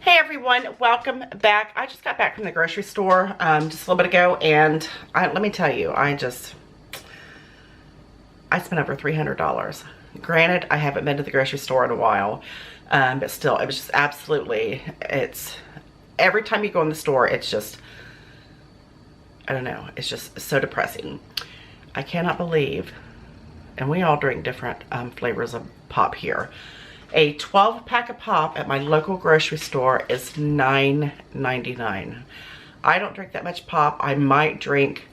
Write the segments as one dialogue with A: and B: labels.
A: Hey everyone, welcome back. I just got back from the grocery store just a little bit ago, and let me tell you, I spent over $300. Granted, I haven't been to the grocery store in a while, but still, it was just absolutely, every time you go in the store, it's just, I don't know, it's just so depressing. I cannot believe, and we all drink different flavors of pop here. A 12-pack of pop at my local grocery store is $9.99. I don't drink that much pop. I might drink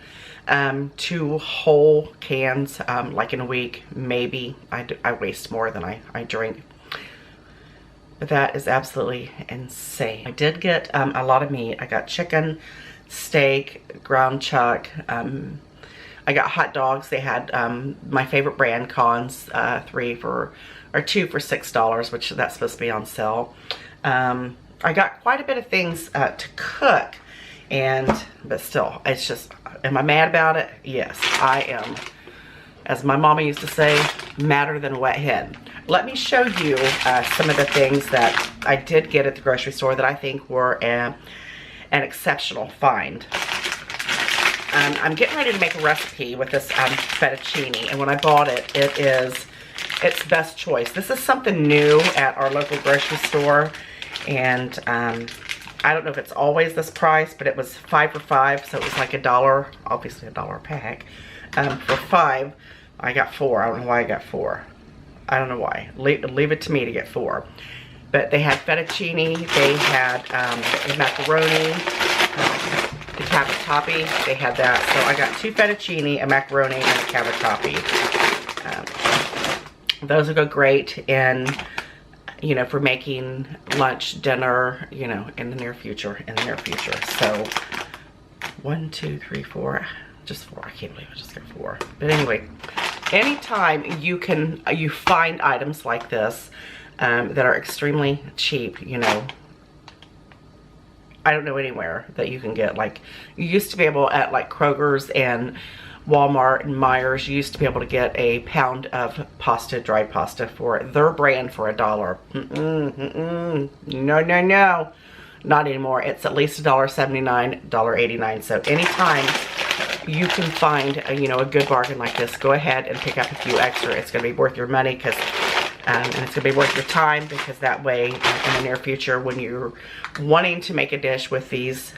A: 2 whole cans like in a week, maybe. I waste more than I drink. But that is absolutely insane. I did get a lot of meat. I got chicken, steak, ground chuck. I got hot dogs. They had my favorite brand, Cons, 2 for $6, which that's supposed to be on sale. I got quite a bit of things to cook, but still, it's just, am I mad about it? Yes, I am. As my mama used to say, madder than a wet hen. Let me show you some of the things that I did get at the grocery store that I think were an exceptional find. I'm getting ready to make a recipe with this fettuccine, and when I bought it, it's best choice. This is something new at our local grocery store, and I don't know if it's always this price, but it was 5 for $5, so it was like $1, obviously $1 a pack. For 5, I got 4. I don't know why I got 4. I don't know why. Leave it to me to get 4. But they had fettuccine, they had macaroni, the cavatappi, they had that. So I got 2 fettuccine, a macaroni, and a cavatappi. Those will go great in, for making lunch, dinner, in the near future, So 1, 2, 3, 4, just 4. I can't believe I just got 4. But anyway, anytime you find items like this that are extremely cheap, I don't know anywhere that you can get, like, you used to be able at like Kroger's and Walmart and Myers, you used to be able to get a pound of pasta, dried pasta, for their brand for $1. No, not anymore. It's at least $1.79, $1.89. So anytime you can find a good bargain like this, go ahead and pick up a few extra. It's going to be worth your money, and it's going to be worth your time, because that way in the near future, when you're wanting to make a dish with these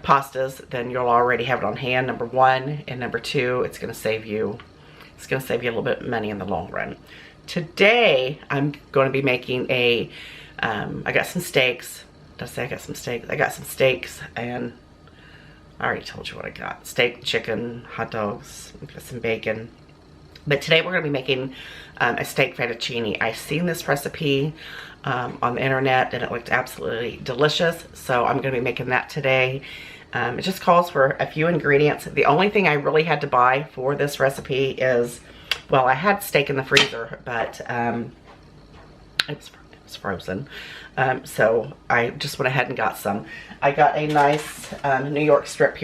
A: pastas, then you'll already have it on hand, number 1, and number 2, it's going to save you a little bit of money in the long run. Today I'm going to be making I got some steaks. Did I say I got some steaks? I got some steaks, and I already told you what I got. Steak, chicken, hot dogs, got some bacon. But today we're going to be making a steak fettuccine. I seen this recipe on the internet, and it looked absolutely delicious, so I'm going to be making that today. It just calls for a few ingredients. The only thing I really had to buy for this recipe is, well, I had steak in the freezer, but it was frozen, so I just went ahead and got some. I got a nice New York strip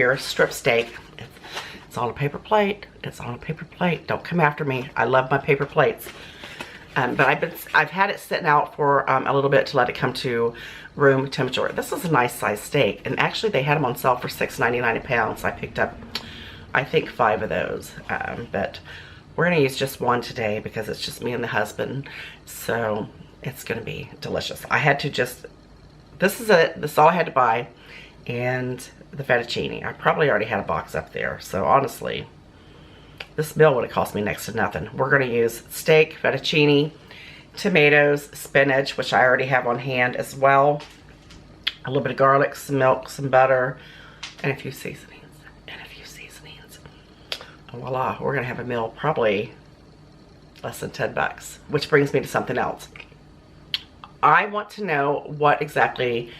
A: steak. It's on a paper plate. It's on a paper plate. Don't come after me. I love my paper plates. But I've had it sitting out for a little bit to let it come to room temperature. This is a nice size steak, and actually they had them on sale for $6.99 a pound. So I picked up, I think, 5 of those. But we're gonna use just 1 today because it's just me and the husband. So it's gonna be delicious. I had to this is all I had to buy, and the fettuccine. I probably already had a box up there. So honestly, this meal would have cost me next to nothing. We're going to use steak, fettuccine, tomatoes, spinach, which I already have on hand as well, a little bit of garlic, some milk, some butter, and a few seasonings. And voila, we're going to have a meal probably less than $10, which brings me to something else. I want to know what exactly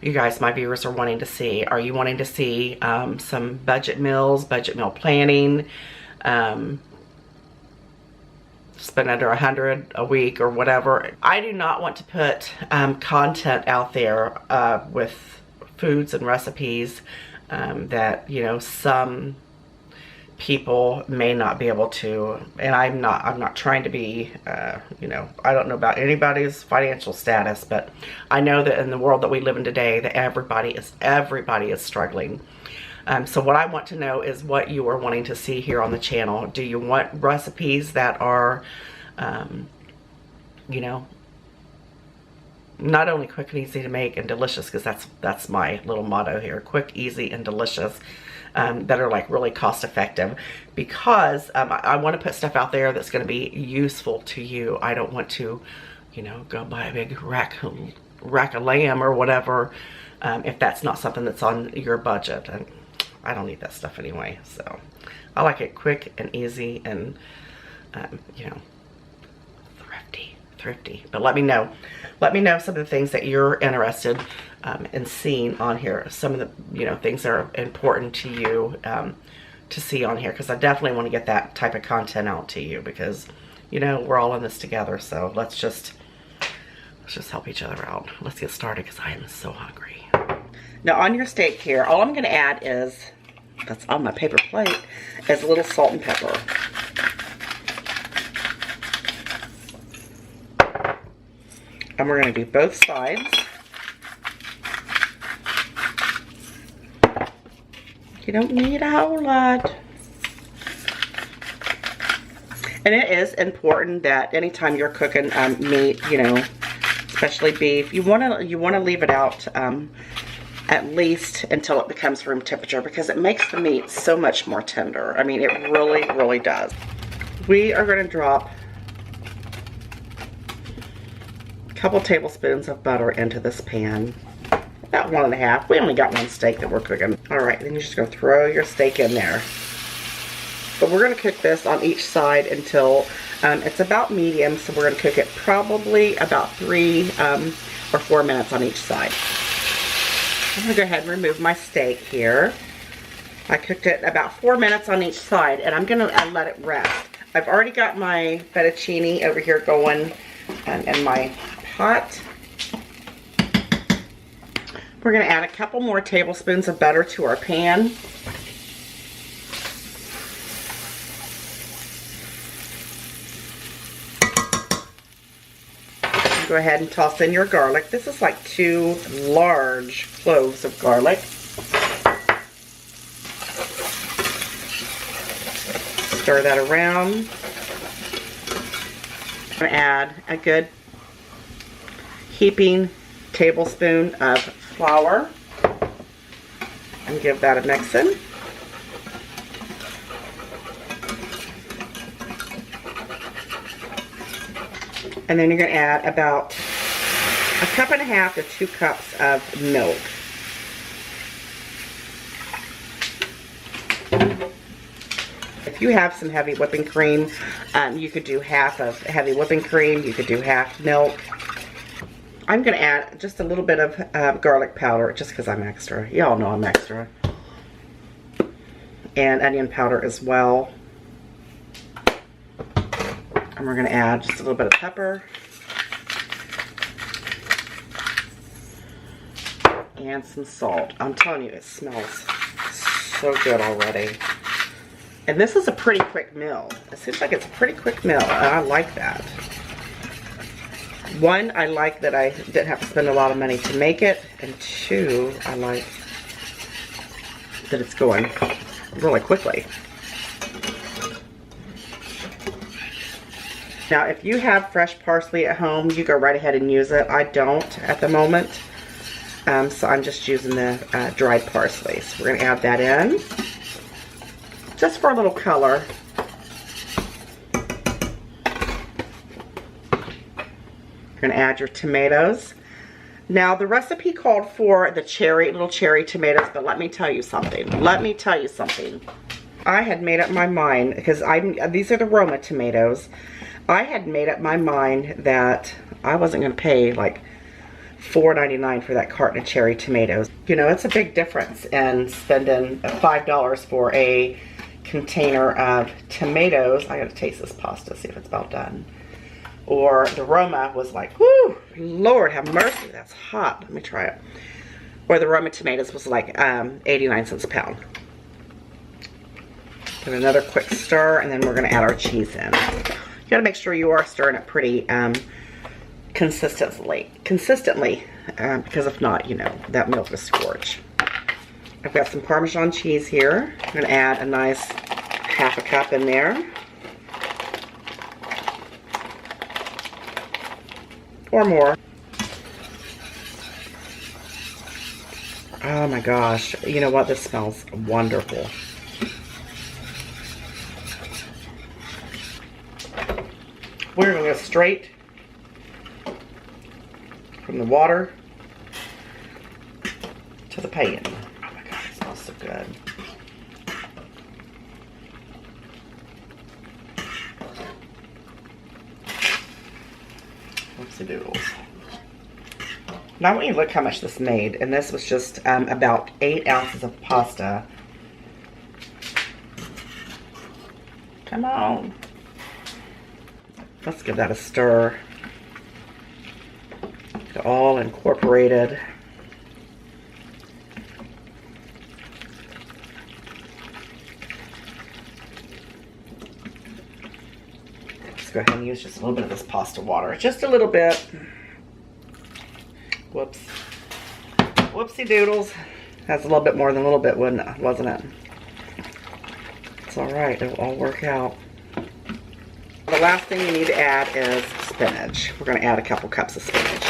A: you guys, my viewers, are wanting to see. Are you wanting to see some budget meals, budget meal planning, spend under $100 a week or whatever? I do not want to put content out there with foods and recipes that, some people may not be able to, and I'm not trying to be, you know, I don't know about anybody's financial status, but I know that in the world that we live in today, that everybody is struggling. So what I want to know is what you are wanting to see here on the channel. Do you want recipes that are, you know, not only quick and easy to make and delicious, because that's my little motto here, quick, easy, and delicious, that are like really cost effective, because I want to put stuff out there that's going to be useful to you. I don't want to, you know, go buy a big rack of lamb or whatever, if that's not something that's on your budget. And I don't need that stuff anyway, so I like it quick and easy and, you know, thrifty. But let me know some of the things that you're interested in seeing on here. Some of the, you know, things that are important to you to see on here, because I definitely want to get that type of content out to you, because, you know, we're all in this together. So let's just help each other out. Let's get started, because I am so hungry. Now on your steak here, all I'm going to add is, that's on my paper plate, is a little salt and pepper. And we're going to do both sides. You don't need a whole lot. And it is important that anytime you're cooking meat, you know, especially beef, you want to leave it out at least until it becomes room temperature, because it makes the meat so much more tender. I mean, it really does. We are going to drop a couple tablespoons of butter into this pan. About 1.5. We only got one steak that we're cooking. All right, then you're just going to throw your steak in there. But we're going to cook this on each side until it's about medium. So we're going to cook it probably about 3 or 4 minutes on each side. I'm going to go ahead and remove my steak here. I cooked it about 4 minutes on each side, and I'm going to let it rest. I've already got my fettuccine over here going in my pot. We're going to add a couple more tablespoons of butter to our pan. Go ahead and toss in your garlic. This is like 2 large cloves of garlic. Stir that around. I'm going to add a good heaping tablespoon of flour and give that a mix in. And then you're going to add about 1.5 cups to 2 cups of milk. If you have some heavy whipping cream, you could do half of heavy whipping cream. You could do half milk. I'm going to add just a little bit of garlic powder, just because I'm extra. Y'all know I'm extra. And onion powder as well. And we're going to add just a little bit of pepper. And some salt. I'm telling you, it smells so good already. And this is a pretty quick meal. It seems like it's a pretty quick meal, and I like that. One, I like that I didn't have to spend a lot of money to make it. And 2, I like that it's going really quickly. Now, if you have fresh parsley at home, you go right ahead and use it. I don't at the moment, so I'm just using the dried parsley. So we're going to add that in, just for a little color. You're going to add your tomatoes. Now, the recipe called for the little cherry tomatoes, but let me tell you something. I had made up my mind, because these are the Roma tomatoes. I had made up my mind that I wasn't going to pay like $4.99 for that carton of cherry tomatoes. You know, it's a big difference in spending $5 for a container of tomatoes. I gotta taste this pasta, see if it's about done. Or the Roma was like, whoo, Lord have mercy, that's hot. Let me try it. Or the Roma tomatoes was like 89 cents a pound. Give it another quick stir, and then we're gonna add our cheese in. You gotta make sure you are stirring it pretty consistently, because if not, you know, that milk will scorch. I've got some Parmesan cheese here. I'm gonna add a nice half a cup in there. Or more. Oh my gosh, you know what? This smells wonderful. We're gonna go straight from the water to the pan. Oh my god, it smells so good. Whoopsie doodles. Now I want you to look how much this made, and this was just about 8 ounces of pasta. Come on. Let's give that a stir. Get it all incorporated. Let's go ahead and use just a little bit of this pasta water. Just a little bit. Whoops. Whoopsie doodles. That's a little bit more than a little bit, wasn't it? It's alright, it'll all work out. The last thing you need to add is spinach. We're going to add a couple cups of spinach.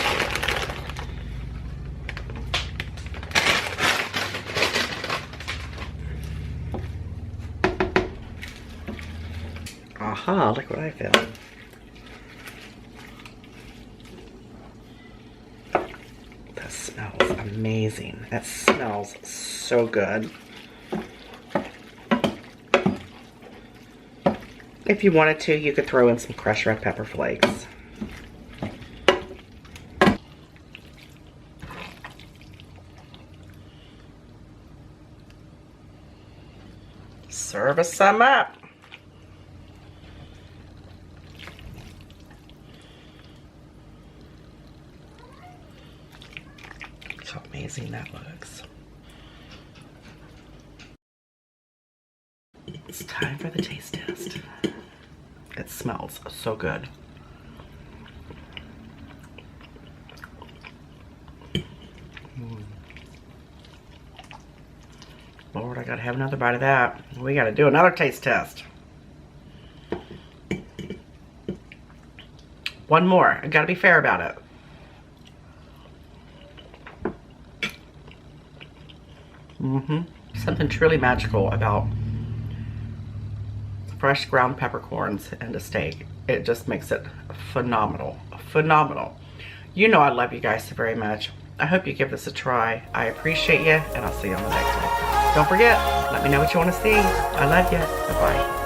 A: Aha, look what I found. That smells amazing. That smells so good. If you wanted to, you could throw in some crushed red pepper flakes. Serve us some up. Look how amazing that looks. It's time for the taste test. It smells so good. Lord, I gotta have another bite of that. We gotta do another taste test. One more. I gotta be fair about it. Something truly magical about fresh ground peppercorns and a steak. It just makes it phenomenal. Phenomenal. You know I love you guys so very much. I hope you give this a try. I appreciate you, and I'll see you on the next one. Don't forget, let me know what you want to see. I love you. Bye-bye.